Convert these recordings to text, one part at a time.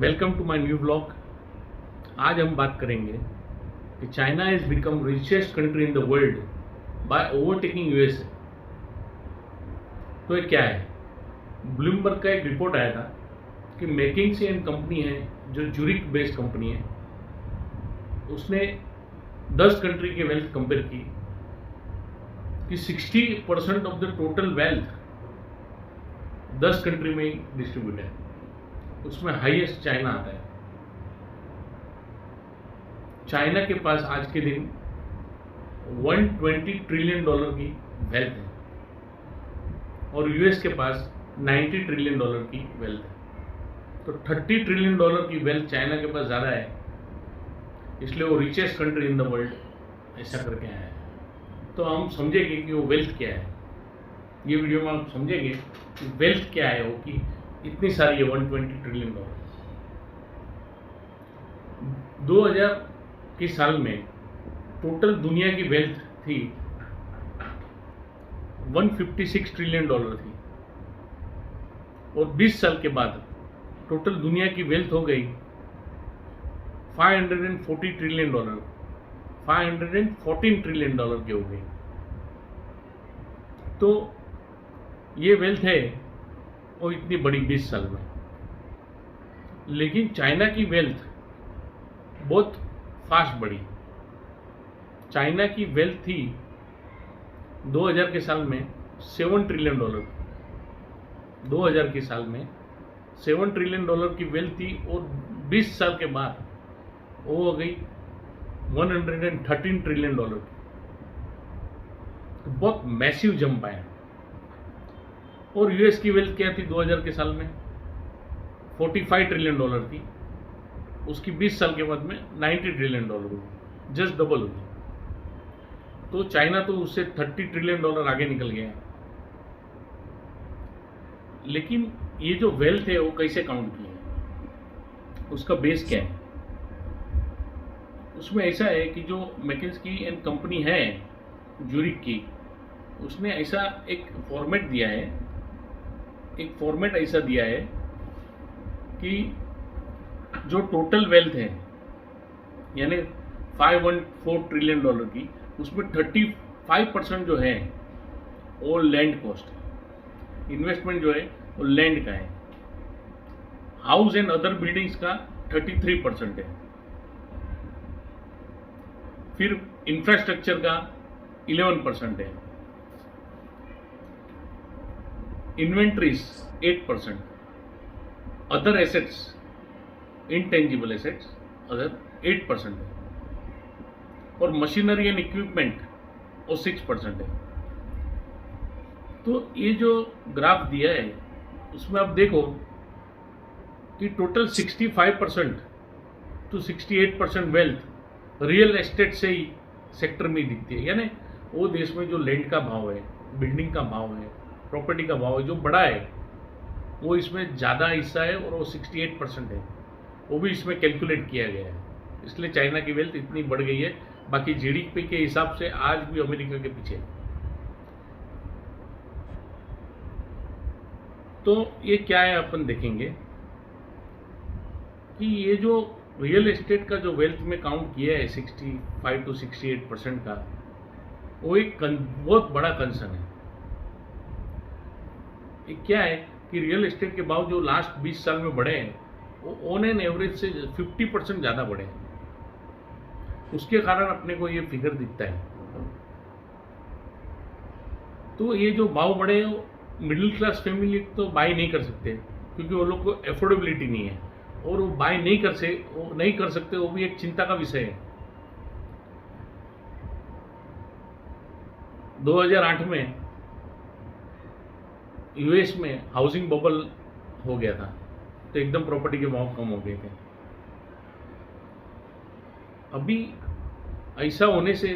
Welcome to my new blog. आज हम बात करेंगे कि China is become richest country in the world by overtaking USA. तो ये क्या है? ब्लूमबर्ग का एक रिपोर्ट आया था कि मैकिंसी एंड कंपनी है जो ज्यूरिक बेस्ड कंपनी है, उसने 10 कंट्री के वेल्थ कंपेयर की कि 60% of the total wealth 10 country में ही डिस्ट्रीब्यूट है। उसमें हाईएस्ट चाइना आता है। चाइना के पास आज के दिन 120 ट्रिलियन डॉलर की वेल्थ है और यूएस के पास 90 ट्रिलियन डॉलर की वेल्थ है। तो 30 ट्रिलियन डॉलर की वेल्थ चाइना के पास ज़्यादा है, इसलिए वो richest country in the world ऐसा करके आया है। तो हम समझेंगे कि वो वेल्थ क्या है। ये वीडियो में हम समझेंगे कि वेल्थ क्या है, वो कि इतनी सारी है 120 ट्रिलियन डॉलर। 2000 के साल में टोटल दुनिया की वेल्थ थी 156 ट्रिलियन डॉलर थी और 20 साल के बाद टोटल दुनिया की वेल्थ हो गई 540 ट्रिलियन डॉलर, 514 ट्रिलियन डॉलर की हो गई। तो ये वेल्थ है और इतनी बड़ी 20 साल में। लेकिन चाइना की वेल्थ बहुत फास्ट बढ़ी। चाइना की वेल्थ थी 2000 के साल में 7 ट्रिलियन डॉलर। 2000 के साल में 7 ट्रिलियन डॉलर की वेल्थ थी और 20 साल के बाद वो हो गई 113 ट्रिलियन डॉलर की। तो बहुत मैसिव जंप आया। और यूएस की वेल्थ क्या थी 2000 के साल में? 45 ट्रिलियन डॉलर थी। उसकी 20 साल के बाद में 90 ट्रिलियन डॉलर हुई, जस्ट डबल हुई। तो चाइना तो उससे 30 ट्रिलियन डॉलर आगे निकल गया। लेकिन ये जो वेल्थ है वो कैसे काउंट की है, उसका बेस क्या है? उसमें ऐसा है कि जो मैकिंसी एंड कंपनी है ज्यूरिक की, उसने ऐसा एक फॉर्मेट दिया है, एक फॉर्मेट ऐसा दिया है कि जो टोटल वेल्थ है यानी 514 ट्रिलियन डॉलर की, उसमें 35% जो है वो लैंड कॉस्ट है। इन्वेस्टमेंट जो है वो लैंड का है। हाउस एंड अदर बिल्डिंग्स का 33% है। फिर इंफ्रास्ट्रक्चर का 11% है। Inventories 8%, other assets, intangible assets other 8% है और मशीनरी एंड इक्विपमेंट वो 6% है। तो ये जो ग्राफ दिया है उसमें आप देखो कि total 65% to 68% wealth real estate से ही सेक्टर में दिखती है। यानी वो देश में जो लैंड का भाव है, बिल्डिंग का भाव है, प्रॉपर्टी का भाव है, जो बड़ा है वो इसमें ज़्यादा हिस्सा है और वो 68% है। वो भी इसमें कैलकुलेट किया गया है, इसलिए चाइना की वेल्थ इतनी बढ़ गई है। बाकी जीडीपी के हिसाब से आज भी अमेरिका के पीछे। तो ये क्या है अपन देखेंगे कि ये जो रियल एस्टेट का जो वेल्थ में काउंट किया है 65 to 68% का, वो एक बहुत बड़ा कंसर्न है। ये क्या है कि रियल एस्टेट के भाव जो लास्ट 20 साल में बढ़े हैं वो ऑन एन एवरेज से 50% ज़्यादा बढ़े हैं। उसके कारण अपने को ये फिगर दिखता है। तो ये जो भाव बढ़े मिडिल क्लास फैमिली तो बाय नहीं कर सकते, क्योंकि वो लोग को एफोर्डेबिलिटी नहीं है और वो बाय नहीं कर सकते। वो भी एक चिंता का विषय है। 2008 में यूएस में हाउसिंग बबल हो गया था, तो एकदम प्रॉपर्टी के भाव कम हो गए थे। अभी ऐसा होने से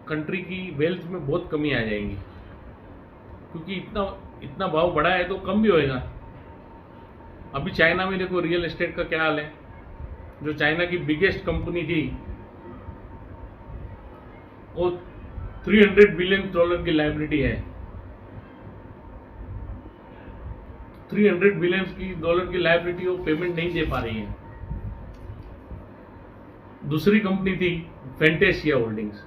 कंट्री की वेल्थ में बहुत कमी आ जाएगी, क्योंकि इतना भाव बढ़ा है तो कम भी होएगा। अभी चाइना में देखो रियल एस्टेट का क्या हाल है। जो चाइना की बिगेस्ट कंपनी थी वो 300 बिलियन डॉलर की लायबिलिटी है। 300 बिलियन की डॉलर की लायबिलिटी वो पेमेंट नहीं दे पा रही है। दूसरी कंपनी थी फैंटेसिया होल्डिंग्स,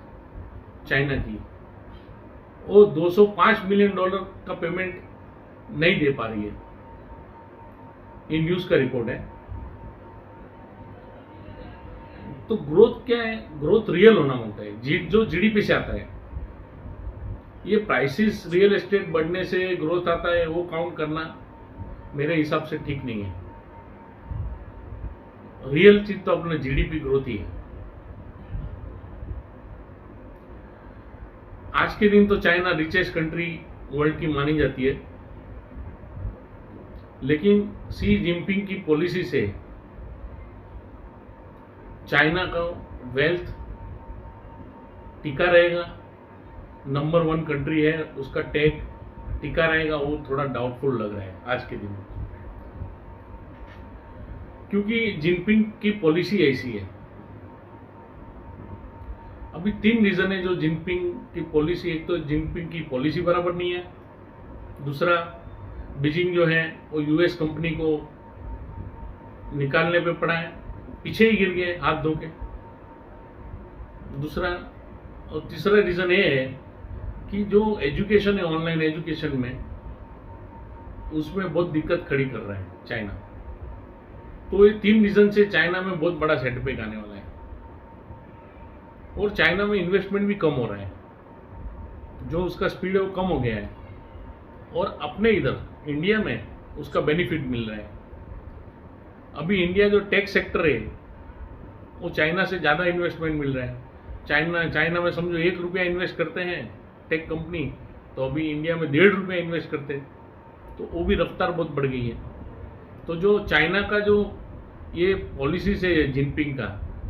चाइना की, वो $205 मिलियन का पेमेंट नहीं दे पा रही है। ये न्यूज का रिपोर्ट है। तो ग्रोथ क्या है? ग्रोथ रियल होना होता है, जो जीडीपी से आता है। ये प्राइसेस रियल एस्टेट बढ़ने से ग्रोथ आता है, वो काउंट करना मेरे हिसाब से ठीक नहीं है। रियल चीज तो अपना जीडीपी ग्रोथ ही है। आज के दिन तो चाइना रिचेस्ट कंट्री वर्ल्ड की मानी जाती है, लेकिन शी जिनपिंग की पॉलिसी से चाइना का वेल्थ टिका रहेगा, नंबर 1 कंट्री है, उसका टैग टिका रहेगा, वो थोड़ा डाउटफुल लग रहा है आज के दिन, क्योंकि जिनपिंग की पॉलिसी ऐसी है। अभी 3 रीजन है जो जिनपिंग की पॉलिसी, एक तो जिनपिंग की पॉलिसी बराबर नहीं है, दूसरा बीजिंग जो है वो यूएस कंपनी को निकालने पे पड़ा है, पीछे ही गिर गए हाथ धो के, दूसरा। और तीसरा रीजन ये है कि जो एजुकेशन है, ऑनलाइन एजुकेशन में, उसमें बहुत दिक्कत खड़ी कर रहा है चाइना। तो ये 3 रीजन से चाइना में बहुत बड़ा सेटबैक आने वाला है, और चाइना में इन्वेस्टमेंट भी कम हो रहा है, जो उसका स्पीड है वो कम हो गया है, और अपने इधर इंडिया में उसका बेनिफिट मिल रहा है। अभी इंडिया जो टेक सेक्टर है वो चाइना से ज़्यादा इन्वेस्टमेंट मिल रहा है। चाइना में समझो ₹1 इन्वेस्ट करते हैं टेक कंपनी, तो अभी इंडिया में ₹1.5 इन्वेस्ट करते हैं, तो वो भी रफ्तार बहुत बढ़ गई है। तो जो चाइना का जो ये पॉलिसी से जिनपिंग का,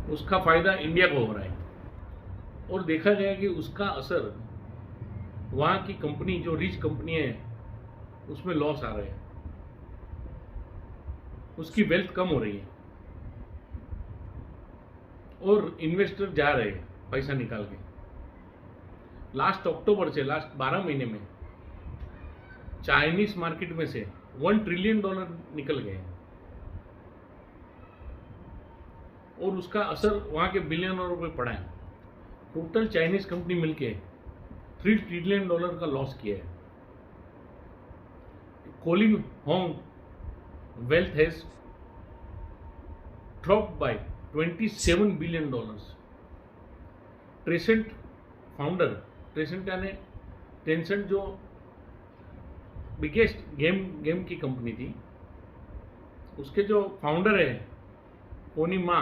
उसका फायदा इंडिया को हो रहा है, और देखा गया कि उसका असर वहाँ की कंपनी, जो रिच कंपनी है, उसमें लॉस आ रहे हैं, उसकी वेल्थ कम हो रही है, और इन्वेस्टर जा रहे हैं पैसा निकाल के। लास्ट अक्टूबर से लास्ट 12 महीने में चाइनीज मार्केट में से $1 ट्रिलियन निकल गए, और उसका असर वहां के बिलियनरों पे पड़ा है। टोटल चाइनीज कंपनी मिलके $3 ट्रिलियन का लॉस किया है। Colin Huang wealth has dropped by $27 billion. ट्रेसेंट फाउंडर, ट्रेसेंट यानी टेंसेंट जो बिगेस्ट गेम की कंपनी थी, उसके जो फाउंडर है पोनी मा,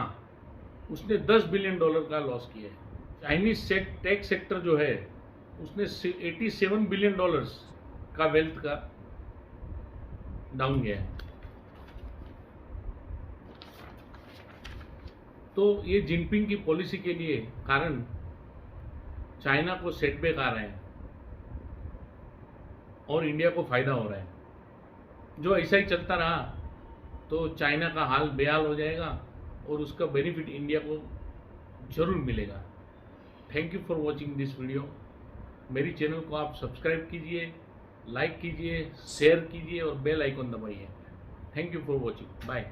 उसने $10 बिलियन का लॉस किया है। चाइनीज टेक सेक्टर जो है उसने $87 बिलियन का वेल्थ का डाउन गया है। तो ये जिनपिंग की पॉलिसी के लिए कारण चाइना को सेटबैक आ रहे हैं और इंडिया को फायदा हो रहा है। जो ऐसा ही चलता रहा तो चाइना का हाल बेहाल हो जाएगा और उसका बेनिफिट इंडिया को जरूर मिलेगा। Thank you for watching this video. मेरी चैनल को आप सब्सक्राइब कीजिए, लाइक कीजिए, शेयर कीजिए और बेल आइकॉन दबाइए। Thank you for watching. Bye.